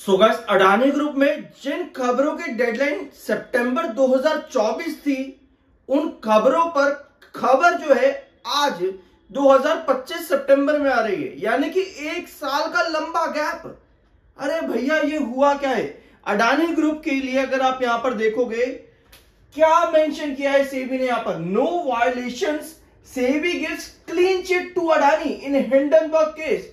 So guys, Adani group में जिन खबरों की डेडलाइन सितंबर 2024 थी, उन खबरों पर खबर जो है आज 2025 सितंबर में आ रही है, यानी कि एक साल का लंबा गैप। अरे भैया, ये हुआ क्या है? अडानी ग्रुप के लिए अगर आप यहां पर देखोगे, क्या मेंशन किया है सेबी ने यहां पर? No violations, SEBI gives clean chit to Adani in Hindenburg case.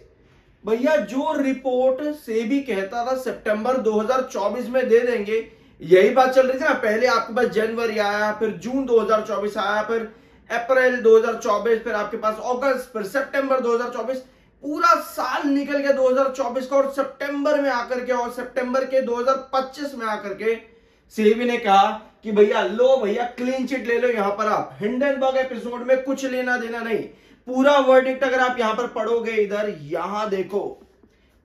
भैया, जो रिपोर्ट सेबी कहता था सितंबर 2024 में दे देंगे, यही बात चल रही थी ना। पहले आपके पास जनवरी आया, फिर जून 2024 आया, फिर अप्रैल 2024, फिर आपके पास अगस्त, फिर सितंबर 2024। पूरा साल निकल गया 2024 का, और सितंबर में आकर के, और सितंबर के 2025 में आकर के सेबी ने कहा कि भैया लो भैया, क्लीन चिट ले लो। यहां पर आप हिंडनबर्ग एपिसोड में कुछ लेना देना नहीं। पूरा वर्डिक्ट अगर आप यहां पर पढ़ोगे, इधर यहां देखो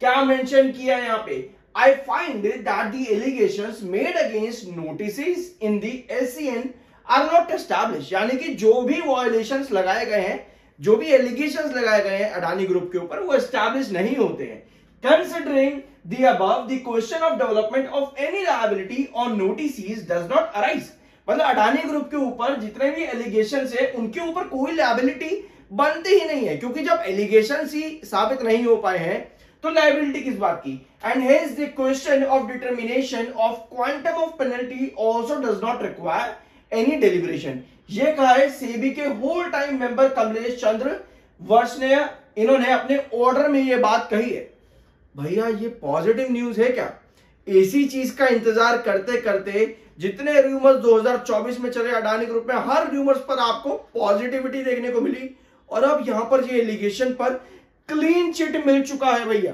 क्या मेंशन किया है यहां पे। I find that the allegations made against noticees in the SCN are not established, यानी कि जो भी वायलेशंस लगाए गए हैं, जो भी एलिगेशंस लगाए गए हैं अडानी ग्रुप के ऊपर, वो एस्टैब्लिश नहीं होते हैं। Considering the above, the question of development of any liability on notices does not arise. मतलब अडानी ग्रुप के ऊपर जितने भी एलिगेशंस है, उनके ऊपर कोई लायबिलिटी बनते ही नहीं है, क्योंकि जब एलिगेशंस ही साबित नहीं हो पाए हैं तो लायबिलिटी किस बात की। And hence the question of determination of quantum of penalty also does not require any deliberation. ये कहा है सेबी के होल टाइम मेंबर कमलेश चंद्र वर्ष ने, इन्होंने अपने ऑर्डर में ये बात कही है। भैया, ये पॉजिटिव न्यूज है क्या? इसी चीज का इंतजार करते करते जितने रूमर्स 2024 में चले अडानी ग्रुप में, हर रूमर्स पर आपको पॉजिटिविटी देखने को मिली, और अब यहां पर ये एलिगेशन पर क्लीन चिट मिल चुका है। भैया,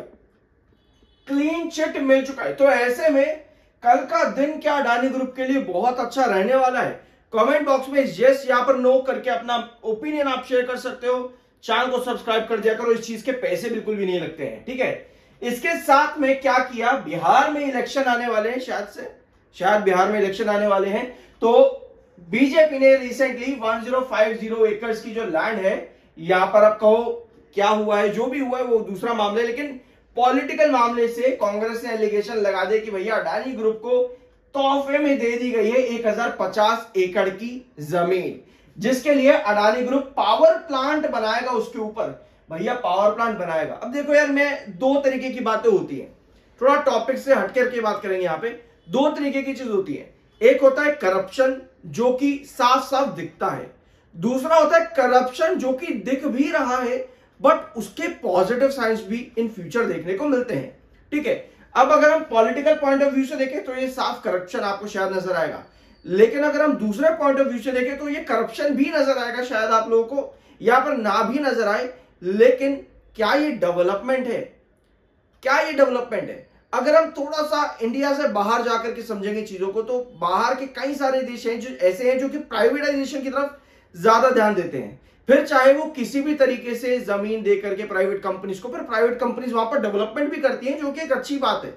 क्लीन चिट मिल चुका है। तो ऐसे में कल का दिन क्या अडानी ग्रुप के लिए बहुत अच्छा रहने वाला है? कमेंट बॉक्स में यस यहां पर नो करके अपना ओपिनियन आप शेयर कर सकते हो। चैनल को सब्सक्राइब कर दिया करो, इस चीज के पैसे बिल्कुल भी नहीं लगते हैं, ठीक है। इसके साथ में क्या किया, बिहार में इलेक्शन आने वाले हैं, शायद बिहार में इलेक्शन आने वाले हैं, तो बीजेपी ने रिसेंटली 1050 एकर्स की जो लैंड है, यहां पर आप कहो क्या हुआ है, जो भी हुआ है वो दूसरा मामला है, लेकिन पॉलिटिकल मामले से कांग्रेस ने एलिगेशन लगा दे कि भैया अडानी ग्रुप को तोहफे में दे दी गई है 1050 एकड़ की जमीन, जिसके लिए अडानी ग्रुप पावर प्लांट बनाएगा उसके ऊपर। भैया, पावर प्लांट बनाएगा। अब देखो यार, मैं दो तरीके की बातें होती है, थोड़ा टॉपिक से हटकर के बात करेंगे। यहां पे दो तरीके की चीज होती है। एक होता है करप्शन, जो कि साफ साफ दिखता है। दूसरा होता है करप्शन जो कि दिख भी रहा है, बट उसके पॉजिटिव साइंस भी इन फ्यूचर देखने को मिलते हैं, ठीक है। अब अगर हम पॉलिटिकल पॉइंट ऑफ व्यू से देखें तो ये साफ करप्शन आपको शायद नजर आएगा, लेकिन अगर हम दूसरे पॉइंट ऑफ व्यू से देखें तो ये करप्शन भी नजर आएगा शायद आप लोगों को, यहां पर ना भी नजर आए। लेकिन क्या ये डेवलपमेंट है? क्या ये डेवलपमेंट है? अगर हम थोड़ा सा इंडिया से बाहर जाकर के समझेंगे चीजों को, तो बाहर के कई सारे देश हैं जो ऐसे हैं जो कि प्राइवेटाइजेशन की तरफ ज्यादा ध्यान देते हैं। फिर चाहे वो किसी भी तरीके से जमीन दे करके प्राइवेट कंपनीज को, फिर प्राइवेट कंपनीज वहां पर डेवलपमेंट भी करती हैं, जो कि एक अच्छी बात है।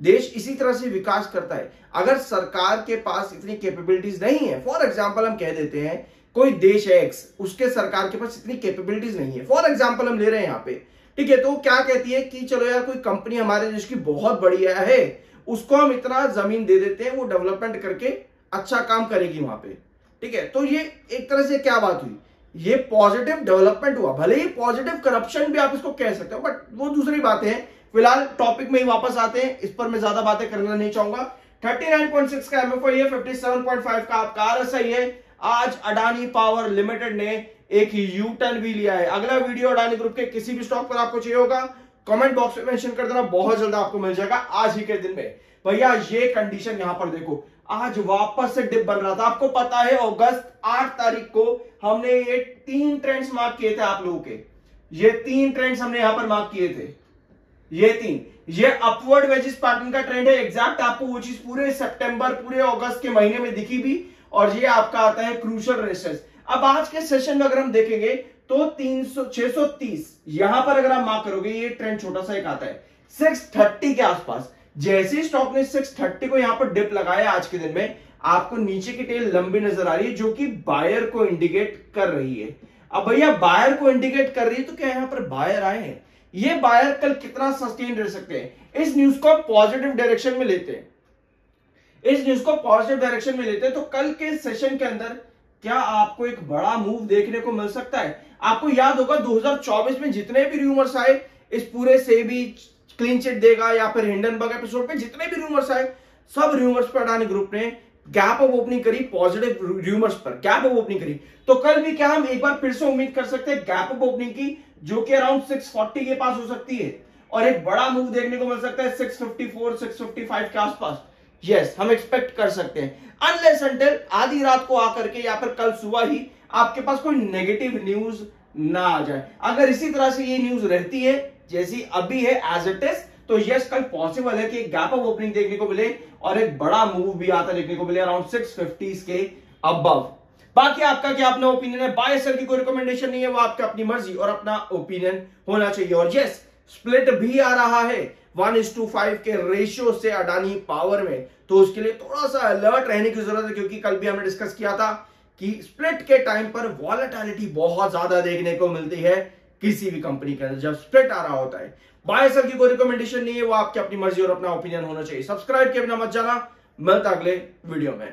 देश इसी तरह से विकास करता है। अगर सरकार के पास इतनी कैपेबिलिटीज नहीं है, फॉर एग्जांपल हम कह देते हैं कोई देश है एक्स, उसके सरकार के पास इतनी कैपेबिलिटीज नहीं है, फॉर एग्जांपल हम ले रहे हैं यहाँ पे, ठीक है, तो क्या कहती है कि चलो यार कोई कंपनी हमारे देश की बहुत बढ़िया है, उसको हम इतना जमीन दे देते हैं, वो डेवलपमेंट करके अच्छा काम करेगी वहां पे, ठीक है। तो ये एक तरह से क्या बात हुई, ये पॉजिटिव डेवलपमेंट हुआ। भले ही पॉजिटिव करप्शन भी आप इसको कह सकते हो, बट वो दूसरी बातें हैं। फिलहाल टॉपिक में ही वापस आते हैं, इस पर मैं ज्यादा बातें करना नहीं चाहूंगा। 39.6 का एमएफआई है, 57.5 का आपका आरएसआई है। आज अडानी पावर लिमिटेड ने एक यू टर्न भी लिया है। अगला वीडियो अडानी ग्रुप के किसी भी स्टॉक पर आपको चाहिए होगा, कमेंट बॉक्स में मेंशन कर देना, बहुत जल्द आपको मिल जाएगा आज ही के दिन में। भैया, ये कंडीशन यहां पर देखो, आज वापस से डिप बन रहा था। आपको पता है अगस्त 8 तारीख को हमने ये 3 ट्रेंड्स मार्क किए थे आप लोगों के, ये 3 ट्रेंड्स हमने यहां पर मार्क किए थे। ये अपवर्ड वेजिस पैटर्न का ट्रेंड है। एग्जैक्ट आपको वो चीज पूरे सितंबर, पूरे अगस्त के महीने में दिखी भी, और ये आपका आता है क्रूशियल रेजिस्टेंस। अब आज के सेशन में अगर हम देखेंगे तो 630 यहां पर अगर आप मार्क करोगे, ये ट्रेंड छोटा सा एक आता है 630 के आसपास। जैसे स्टॉक ने 630 को यहां पर डिप लगाया आज के दिन में, आपको नीचे की टेल लंबी नजर आ रही है, जो कि बायर को इंडिकेट कर रही है। अब भैया, बायर को इंडिकेट कर रही है तो क्या यहां पर बायर आए हैं? ये बायर कल कितना सस्टेन रह सकते हैं। इस न्यूज को पॉजिटिव डायरेक्शन में लेते हैं, तो कल के सेशन के अंदर क्या आपको एक बड़ा मूव देखने को मिल सकता है। आपको याद होगा 2024 में जितने भी रूमर्स आए, इस पूरे से भी क्लीन चिट देगा या फिर हिंडनबर्ग एपिसोड पे जितने भी रूमर्स आए, सब रूमर्स पर अडानी ग्रुप ने गैप अप ओपनिंग करी, पॉजिटिव रूमर्स पर गैप अप ओपनिंग करी। तो कल भी क्या हम एक बार फिर से उम्मीद कर सकते हैं गैप अप ओपनिंग की, जो कि अराउंड 640 के पास हो सकती है और एक बड़ा मूव देखने को मिल सकता है 654 655 के आसपास। यस, हम एक्सपेक्ट कर सकते हैं, अनलेस अनटिल आधी रात को आकर के या फिर कल सुबह ही आपके पास कोई नेगेटिव न्यूज ना आ जाए। अगर इसी तरह से ये न्यूज रहती है जैसी अभी है एज इट इज, तो यस कल पॉसिबल है कि एक गैप अप ओपनिंग देखने को मिले और एक बड़ा मूव भी आता देखने को मिले अराउंड 650 के अबव। बाकी आपका क्या अपना ओपिनियन है, बाय सेल की कोई रिकमेंडेशन नहीं है, वो आपकी अपनी मर्जी और अपना ओपिनियन होना चाहिए। और यस, स्प्लिट भी आ रहा है 1:5 के रेशियो से अडानी पावर में, तो उसके लिए थोड़ा सा अलर्ट रहने की जरूरत है, क्योंकि कल भी हमने डिस्कस किया था कि स्प्लिट के टाइम पर वॉलेटिलिटी बहुत ज्यादा देखने को मिलती है किसी भी कंपनी के अंदर जब स्प्लिट आ रहा होता है। बाय सेल की कोई रिकमेंडेशन नहीं है, वो आपकी अपनी मर्जी और अपना ओपिनियन होना चाहिए। सब्सक्राइब किए बिना मत जाना, मिलता अगले वीडियो में।